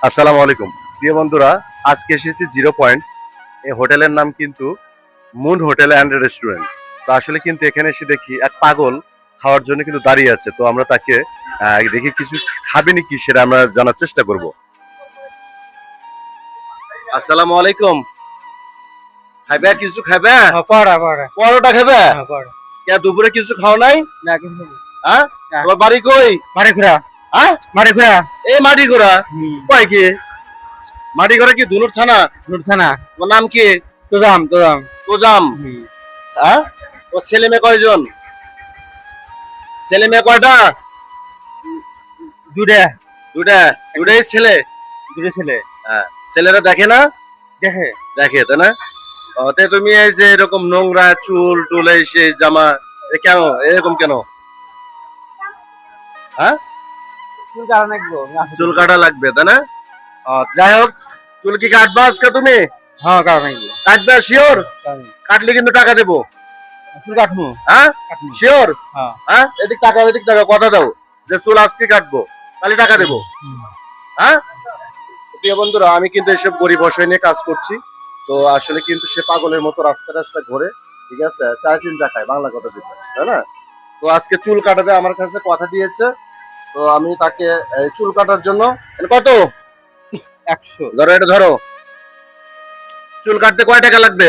আসসালামু আলাইকুম প্রিয় বন্ধুরা, আজকে এসেছি জিরো পয়েন্ট। এই হোটেলের নাম কিন্তু মুন হোটেল অ্যান্ড রেস্টুরেন্ট। তো আসলে কিন্তু এখানে এসে দেখি এক পাগল খাওয়ার জন্য কিন্তু দাঁড়িয়ে আছে। তো আমরা তাকে দেখি কিছু খাবে নাকি সেটা আমরা জানার চেষ্টা করব। আসসালামু আলাইকুম। খাবে কিছু খাবে? পড়া পড়া পরোটা খাবে? পড়া কে দুপুরে কিছু খাও নাই? না কিছু হ্যাঁ, না। তোমার বাড়ি কই? মারে খুরা হ্যাঁ, মারে খুরা এই মাটি ঘোরা কয় কি? মাটি ঘোরা কি দুনুর থানা? নুরথানা তোমার নাম কি? তোজাম তোজাম তোজাম। হ্যাঁ, ও ছেলে মেয়ে কয়জন? ছেলে মেয়ে কয়টা? দুটা দুটা। দুটাই ছেলে? দুটো ছেলে হ্যাঁ, ছেলেরা দেখে না? দেখে দেখে, তাই না? তে তুমি এই যে এরকম নোংরা চুল টুল এই সেই জামা, কেন এরকম কেন? হ্যাঁ, চুল কাটা নাকবো চুল কাটা লাগবে, তাই না? যাই হোক, চুল কি কাটবা আজকে তুমি? হ্যাঁ কাটা নাকবো কাটবা শিওর? কাটলে কিন্তু টাকা দেবো। চুল কাটমু হ্যাঁ কাটমু শিওর? হ্যাঁ হ্যাঁ, এদিক টাকা এদিক টাকা, কথা দাও যে চুল আজকে কাটবো, তাহলে টাকা দেবো। হ্যাঁ, প্রিয় বন্ধুরা, আমি কিন্তু এসব গরিব অসহায় নিয়ে কাজ করছি। তো আসলে কিন্তু সে পাগলের মতো রাস্তা রাস্তা ঘুরে, ঠিক আছে, চার চিন্তা খায়, বাংলা কথা যেটা, তাই না? তো আজকে চুল কাটাবে, আমার কাছে কথা দিয়েছে। তো আমি তাকে এই চুল কাটার জন্য কত 100 ধরো, এটা ধরো। চুল কাটতে কয় টাকা লাগবে?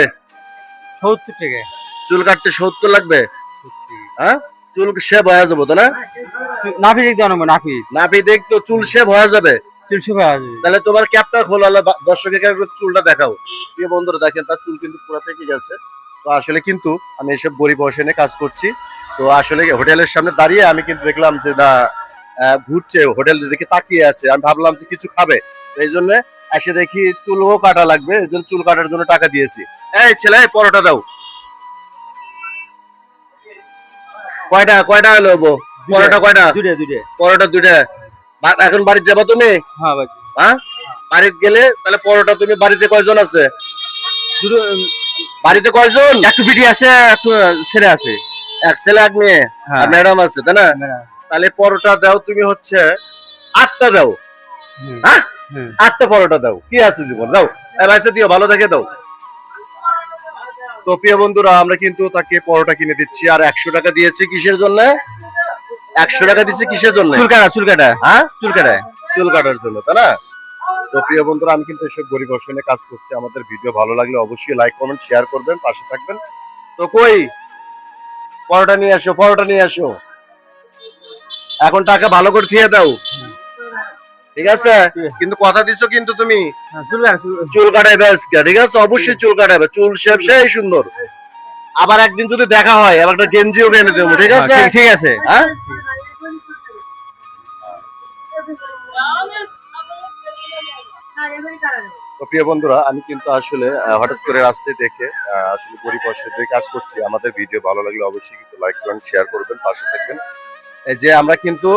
70 টাকা চুল কাটতে 70 লাগবে। হ্যাঁ, চুল শেভ হয়ে যাবো, তাই না? নাফি দিক দাও না নাফি নাপি দেখ তো চুল শেভ হয়ে যাবে। চুল শুকা আছে তাহলে তোমার ক্যাপটা খোলালে দর্শকের একটু চুলটা দেখাও। প্রিয় বন্ধুরা দেখেন, তার চুল কিন্তু পুরো পেকে গেছে। তো আসলে কিন্তু আমি এসব গরিব বয়সে নিয়ে কাজ করছি। তো আসলে হোটেলের সামনে দাঁড়িয়ে আমি কিন্তু দেখলাম যে না, ঘুরছে হোটেল দিকে তাকিয়ে আছে। আমি ভাবলাম যে কিছু খাবে, তো এই জন্য এসে দেখি চুলও কাটা লাগবে, এই জন্য চুল কাটার জন্য টাকা দিয়েছি। এই ছেলে, পরোটা দাও। কয়টা কয়টা হলো বউ? পরোটা কয়টা? দুটা দুটা পরোটা দুইটা। এখন বাড়িতে যাবো তুমি? হ্যাঁ বাকি হ্যাঁ, বাড়িতে গেলে তাহলে পরোটা তুমি, বাড়িতে কয়জন আছে? দুটো বাড়িতে কয়জন? একটু বিটি আছে একটু ছেলে আছে এক ছেলে এক মেয়ে আর ম্যাডাম আছে, তাই না? তাহলে পরোটা দাও তুমি হচ্ছে 8টা দাও। হ্যাঁ, 8টা পরোটা দাও, কি আছে জীবন, দাও। পয়সা দিও, ভালো দেখে দাও। তো প্রিয় বন্ধুরা, আমরা কিন্তু তাকে পরোটা কিনে দিচ্ছি। আর 100 টাকা দিয়েছি কিসের জন্য? 100 টাকা দিচ্ছি কিসের জন্য? চুল কাটা হ্যাঁ, চুল কাটা চুল কাটার জন্য, তাই না? তো প্রিয় বন্ধুরা, আমি কিন্তু এসব গরিব অসহায় নিয়ে কাজ করছি। আমাদের ভিডিও ভালো লাগলে অবশ্যই লাইক কমেন্ট শেয়ার করবেন, পাশে থাকবেন। তো কই পরোটা নিয়ে আসো, পরোটা নিয়ে আসো। এখন টাকা ভালো করে দিয়ে দাও, ঠিক আছে? কিন্তু কথা দিছো কিন্তু তুমি চুল কাটাইবে আজকে, ঠিক আছে? অবশ্যই চুল কাটাবে, চুল শেপ সেই সুন্দর। আবার একদিন যদি দেখা হয়, আবার একটা গেঞ্জিও কিনে দেবো, ঠিক আছে? ঠিক আছে হ্যাঁ, তো প্রিয় বন্ধুরা, আমি কিন্তু আসলে হঠাৎ করে রাস্তায় দেখে আসলে গরিব অসহায় কাজ করছি। আমাদের ভিডিও ভালো লাগলে অবশ্যই কিন্তু লাইক করবেন, শেয়ার করবেন, পাশে থাকবেন। এই যে আমরা কিন্তু,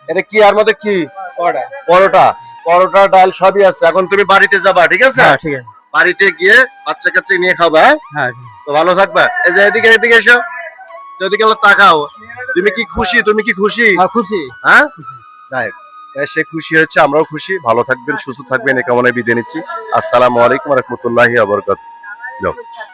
এটা কি আর মধ্যে কি পড়া পরোটা, পরোটা ডাল সবই আছে। এখন তুমি বাড়িতে যাবা, ঠিক আছে? হ্যাঁ ঠিক আছে বাড়িতে গিয়ে বাচ্চা কাচ্চা নিয়ে খাবা। হ্যাঁ তো ভালো থাকবা। এই যে এদিকে এদিকে এসো, তো এদিকে আবার তাকাও। তুমি কি খুশি? তুমি কি খুশি? খুশি হ্যাঁ, যাই হোক, সে খুশি হচ্ছে, আমরাও খুশি। ভালো থাকবেন, সুস্থ থাকবেন, এই কামনায় বিদায় নিচ্ছি। আসসালামু আলাইকুম ওয়া রাহমাতুল্লাহি ওয়া বারাকাতুহু।